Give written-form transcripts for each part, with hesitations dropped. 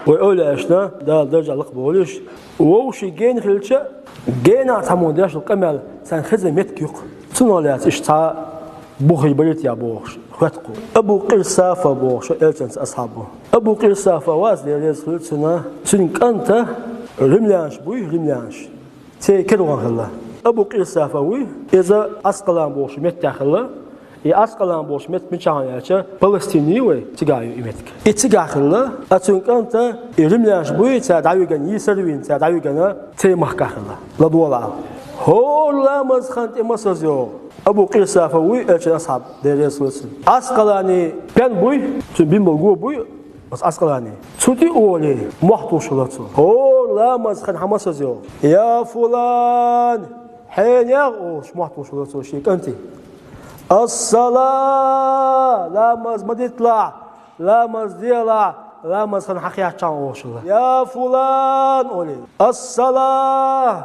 وأولى أشنا ده درجة لقبولش ووش جين خلشة جين عتمون داش القمل سنخزم متكيق سنولات إشتاء بوخي بريت يا بوخش خاتقو أبو قرصافة بوخش إلتنس أصحابه أبو قرصافة واز ليز خلتنا سنك أنت رملانش بوي رملانش تي كدوان خلا أبو قرصافة وي إذا أسقلان بوخش متداخله أسقلان بوخش مت من شان ياچا فلسطيني وي تيغايو إيمتك إتيغاخلا أتونك أنت رملانش بوي تا داويغان يسروين تا داويغان تي مخكاخلا لدولا هو لا مزخنت إمسازيو أبو قرصافة وي إلتن أصحاب ديريس لسن أسقلاني بين بوي تبين بلغو بوي بس أسقلاني تودي أولي محطوش لاتو هو لا مزخن حمسازيو يا فلان حين يغوش محطوش لاتو شيك أنتي الصلاة لا مز مديطلع لا مز ديلع لا مز خن حقيقة تشانوشلا يا فلان أولي الصلاة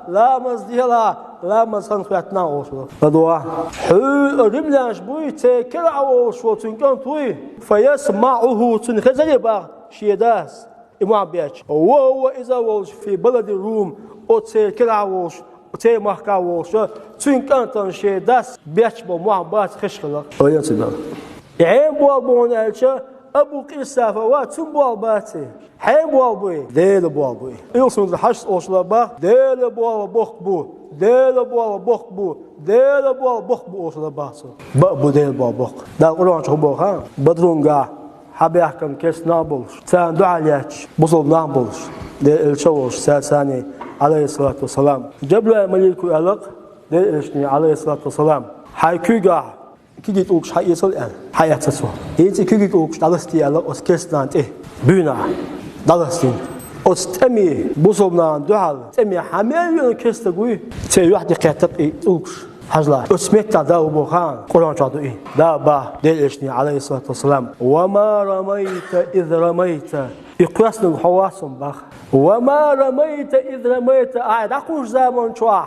لا مز ديلع لا مز خن خياتنا وشلا بدوا حو رملانش بوي تكرع وشو تنكن توي فيسمعه تنخزل باغ شيداس إمام بيتش وهو إذا وش في بلد الروم أو تكرع وش تي محكا وش تنكن تنشي داس بيتش بمحبات خشخلق وين تبغى يعين بوالبون ألشة أبو قرصافة واتم بوالباتي حين بوالبوي ديل بوالبوي يوصل الحشد أوصل باخ ديل بوالبوخ بو ديل بوالبوخ بو ديل بوالبوخ بو أوصل باخسو بأبو ديل بوالبوخ دا قرآن شخبوخ ها بدرونغا حبي أحكم كيس نابلش سان دعالياتش بصل نابلش ديل الشوش ساساني عليه الصلاة والسلام جبل المليك ألق ديل إلشني عليه الصلاة والسلام حيكوغا كيجي تقولش حيصل الآن حياة تسوى يجي كيجي تقولش دلستي على أسكستان بينا دلستين أستمي بوصلنا دعال أستمي حمل كستقوي تي واحد قاتق تقولش حجلا أسمعت دا وبخان قرآن شادو دا با دلشني عليه الصلاة والسلام وما رميت إذ رميت يقيسنا حواسهم بخ وما رميت إذ رميت أقول زمان شوا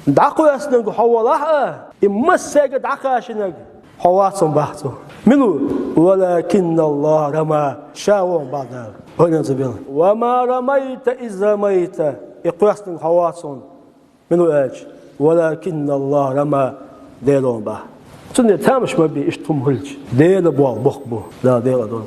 دعقو يسنق حوالها إمسك دعقاشنق حواسهم بحثه منو ولكن الله رمى شاوهم بعدها وما رميت إذ رميت يقيسنق حواسهم منو أج ولكن الله رمى ديلهم بح سنة تامش مبي إشتم هلج ديل بوال بخبو لا ديل دول